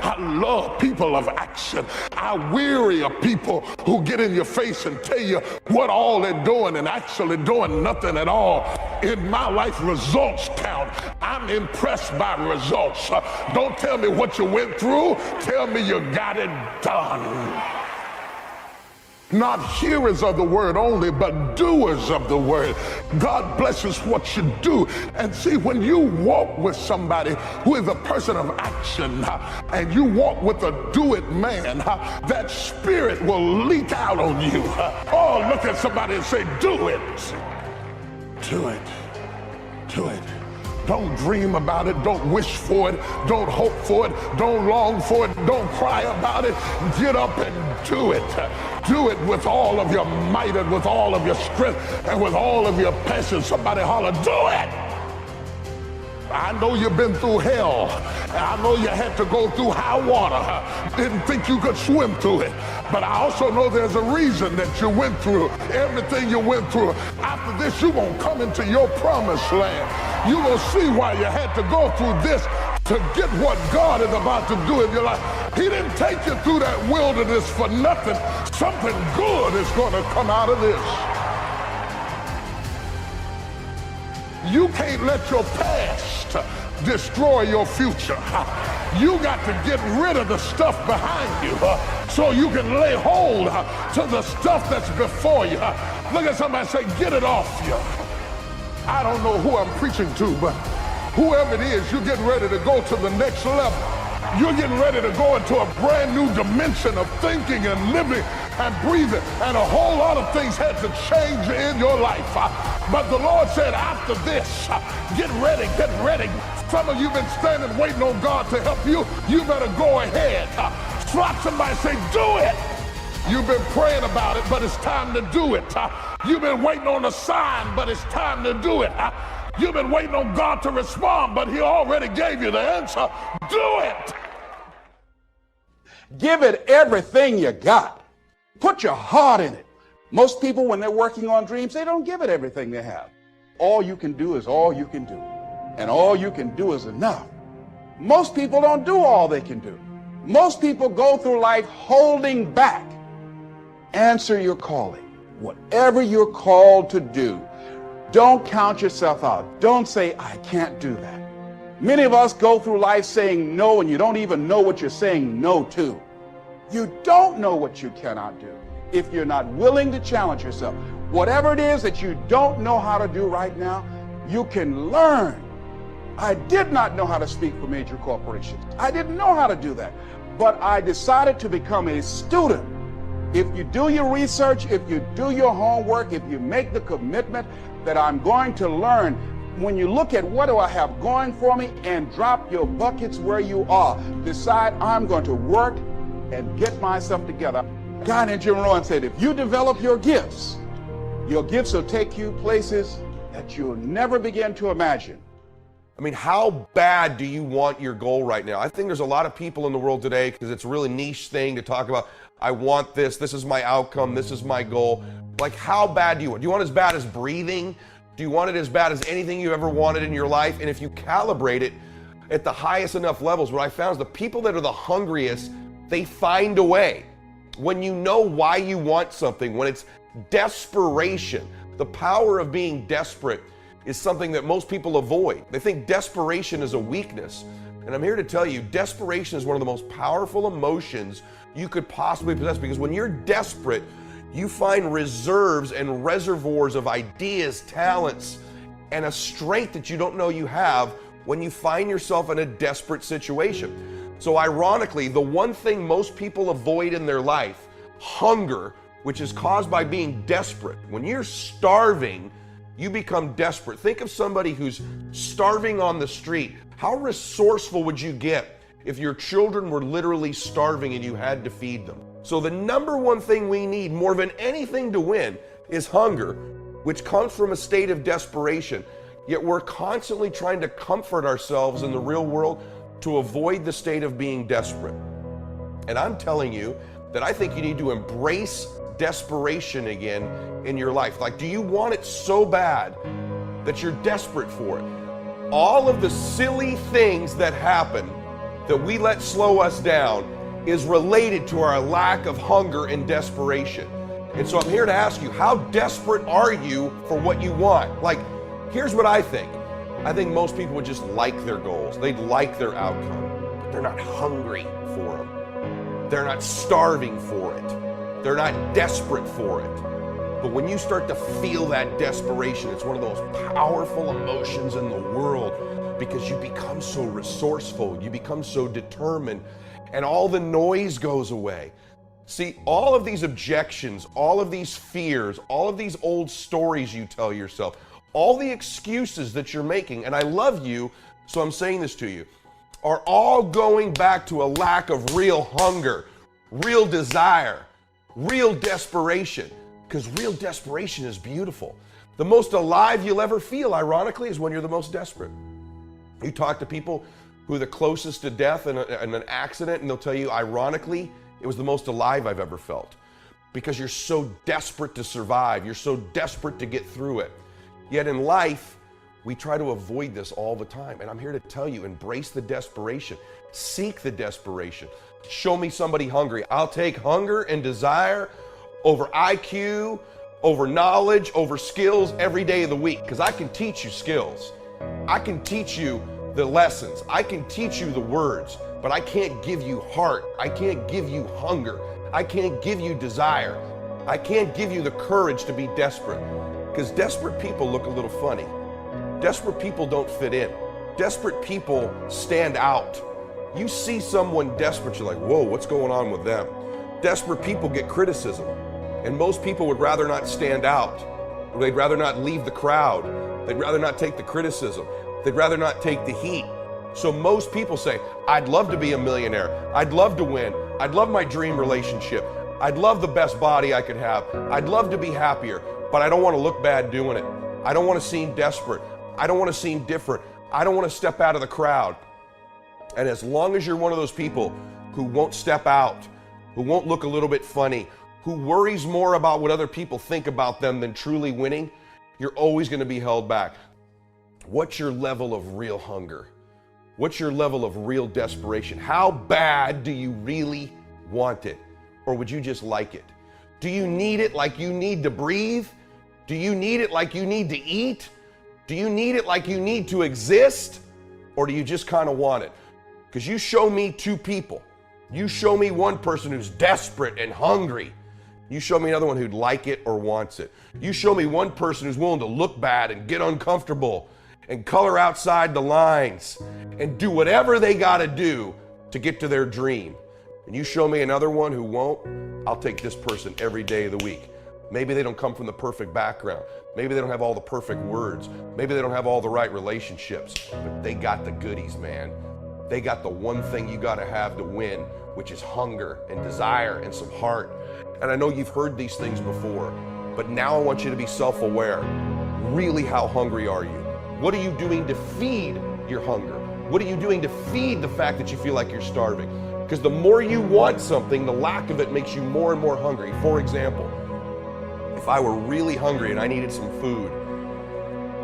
I love people of action. I weary of people who get in your face and tell you what all they're doing and actually doing nothing at all. In my life, results count. I'm impressed by results. Don't tell me what you went through. Tell me you got it done. Not hearers of the word only, but doers of the word. God blesses what you do. And see, when you walk with somebody who is a person of action, and you walk with a do-it man, that spirit will leak out on you. Oh, look at somebody and say, do it. Do it. Do it. Don't dream about it. Don't wish for it. Don't hope for it. Don't long for it. Don't cry about it. Get up and do it. Do it with all of your might and with all of your strength and with all of your passion. Somebody holler, do it. I know you've been through hell. I know you had to go through high water. Didn't think you could swim through it. But I also know there's a reason that you went through everything you went through. After this, you're going to come into your promised land. You're going to see why you had to go through this to get what God is about to do in your life. He didn't take you through that wilderness for nothing. Something good is going to come out of this. You can't let your past destroy your future. You got to get rid of the stuff behind you so you can lay hold to the stuff that's before you. Look at somebody and say, get it off you. I don't know who I'm preaching to, but whoever it is, you're getting ready to go to the next level. You're getting ready to go into a brand new dimension of thinking and living and breathing, and a whole lot of things had to change in your life. But the Lord said, after this, get ready, get ready. Some of you have been standing waiting on God to help you. You better go ahead. Slap somebody and say, do it. You've been praying about it, but it's time to do it. You've been waiting on a sign, but it's time to do it. You've been waiting on God to respond, but he already gave you the answer. Do it. Give it everything you got. Put your heart in it. Most people, when they're working on dreams, they don't give it everything they have. All you can do is all you can do. And all you can do is enough. Most people don't do all they can do. Most people go through life holding back. Answer your calling. Whatever you're called to do, don't count yourself out. Don't say, I can't do that. Many of us go through life saying no, and you don't even know what you're saying no to. You don't know what you cannot do if you're not willing to challenge yourself. Whatever it is that you don't know how to do right now, you can learn. I did not know how to speak for major corporations. I didn't know how to do that. But I decided to become a student. If you do your research, if you do your homework, if you make the commitment that I'm going to learn, when you look at what do I have going for me and drop your buckets where you are, decide I'm going to work and get myself together. A guy named Jim Rohn said, if you develop your gifts will take you places that you'll never begin to imagine. I mean, how bad do you want your goal right now? I think there's a lot of people in the world today, because it's a really niche thing to talk about, I want this, this is my outcome, this is my goal. Like, how bad do you want? Do you want as bad as breathing? Do you want it as bad as anything you ever wanted in your life? And if you calibrate it at the highest enough levels, what I found is the people that are the hungriest, they find a way. When you know why you want something, when it's desperation, the power of being desperate is something that most people avoid. They think desperation is a weakness. And I'm here to tell you, desperation is one of the most powerful emotions you could possibly possess, because when you're desperate, you find reserves and reservoirs of ideas, talents, and a strength that you don't know you have when you find yourself in a desperate situation. So ironically, the one thing most people avoid in their life, hunger, which is caused by being desperate. When you're starving, you become desperate. Think of somebody who's starving on the street. How resourceful would you get if your children were literally starving and you had to feed them? So the number one thing we need more than anything to win is hunger, which comes from a state of desperation. Yet we're constantly trying to comfort ourselves in the real world to avoid the state of being desperate. And I'm telling you that I think you need to embrace desperation again in your life. Like, do you want it so bad that you're desperate for it? All of the silly things that happen that we let slow us down is related to our lack of hunger and desperation. And so I'm here to ask you, how desperate are you for what you want? Like, here's what I think. I think most people would just like their goals. They'd like their outcome, but they're not hungry for them. They're not starving for it. They're not desperate for it. But when you start to feel that desperation, it's one of those powerful emotions in the world, because you become so resourceful, you become so determined, and all the noise goes away. See, all of these objections, all of these fears, all of these old stories you tell yourself, all the excuses that you're making, and I love you, so I'm saying this to you, are all going back to a lack of real hunger, real desire, real desperation. Because real desperation is beautiful. The most alive you'll ever feel, ironically, is when you're the most desperate. You talk to people who are the closest to death in an accident, and they'll tell you, ironically, it was the most alive I've ever felt. Because you're so desperate to survive. You're so desperate to get through it. Yet in life, we try to avoid this all the time. And I'm here to tell you, embrace the desperation. Seek the desperation. Show me somebody hungry. I'll take hunger and desire over IQ, over knowledge, over skills every day of the week. Because I can teach you skills. I can teach you the lessons. I can teach you the words. But I can't give you heart. I can't give you hunger. I can't give you desire. I can't give you the courage to be desperate. Because desperate people look a little funny. Desperate people don't fit in. Desperate people stand out. You see someone desperate, you're like, whoa, what's going on with them? Desperate people get criticism. And most people would rather not stand out. They'd rather not leave the crowd. They'd rather not take the criticism. They'd rather not take the heat. So most people say, I'd love to be a millionaire. I'd love to win. I'd love my dream relationship. I'd love the best body I could have. I'd love to be happier, but I don't want to look bad doing it. I don't want to seem desperate. I don't want to seem different. I don't want to step out of the crowd. And as long as you're one of those people who won't step out, who won't look a little bit funny, who worries more about what other people think about them than truly winning, you're always going to be held back. What's your level of real hunger? What's your level of real desperation? How bad do you really want it? Or would you just like it? Do you need it like you need to breathe? Do you need it like you need to eat? Do you need it like you need to exist? Or do you just kind of want it? Because you show me two people. You show me one person who's desperate and hungry. You show me another one who'd like it or wants it. You show me one person who's willing to look bad and get uncomfortable and color outside the lines and do whatever they got to do to get to their dream. And you show me another one who won't, I'll take this person every day of the week. Maybe they don't come from the perfect background. Maybe they don't have all the perfect words. Maybe they don't have all the right relationships, but they got the goodies, man. They got the one thing you got to have to win, which is hunger and desire and some heart. And I know you've heard these things before, but now I want you to be self-aware. Really, how hungry are you? What are you doing to feed your hunger? What are you doing to feed the fact that you feel like you're starving? Because the more you want something, the lack of it makes you more and more hungry. For example, if I were really hungry and I needed some food,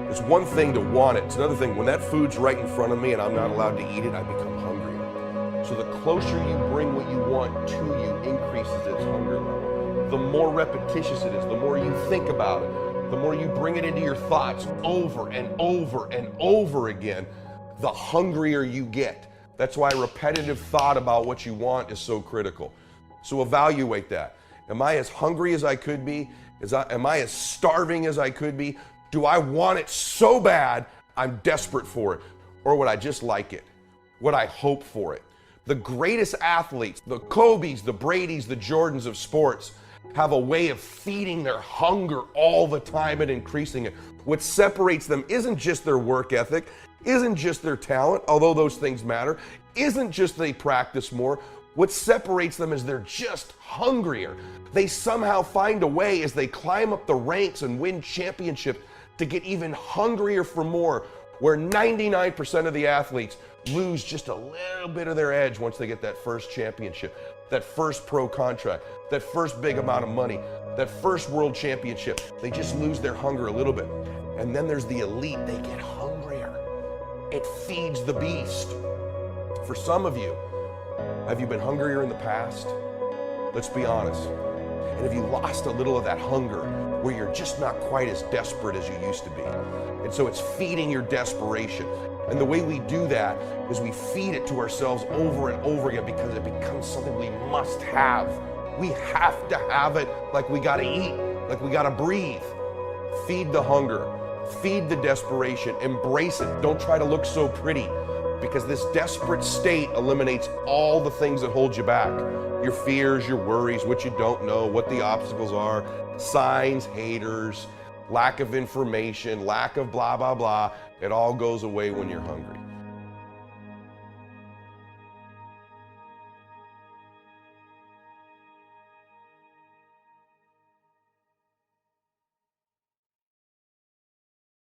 it's one thing to want it. It's another thing, when that food's right in front of me and I'm not allowed to eat it, I become hungrier. So the closer you bring what you want to you increases its hunger level. The more repetitious it is, the more you think about it, the more you bring it into your thoughts over and over and over again, the hungrier you get. That's why repetitive thought about what you want is so critical. So evaluate that. Am I as hungry as I could be? Am I as starving as I could be? Do I want it so bad I'm desperate for it? Or would I just like it? Would I hope for it? The greatest athletes, the Kobes, the Bradys, the Jordans of sports, have a way of feeding their hunger all the time and increasing it. What separates them isn't just their work ethic, isn't just their talent, although those things matter, isn't just they practice more. What separates them is they're just hungrier. They somehow find a way as they climb up the ranks and win championships to get even hungrier for more, where 99% of the athletes lose just a little bit of their edge once they get that first championship, that first pro contract, that first big amount of money, that first world championship. They just lose their hunger a little bit. And then there's the elite. They get hungrier. It feeds the beast. For some of you, have you been hungrier in the past? Let's be honest. And have you lost a little of that hunger where you're just not quite as desperate as you used to be? And so it's feeding your desperation. And the way we do that is we feed it to ourselves over and over again because it becomes something we must have. We have to have it, like we gotta eat, like we gotta breathe. Feed the hunger, feed the desperation, embrace it. Don't try to look so pretty, because this desperate state eliminates all the things that hold you back. Your fears, your worries, what you don't know, what the obstacles are, signs, haters, lack of information, lack of blah, blah, blah. It all goes away when you're hungry.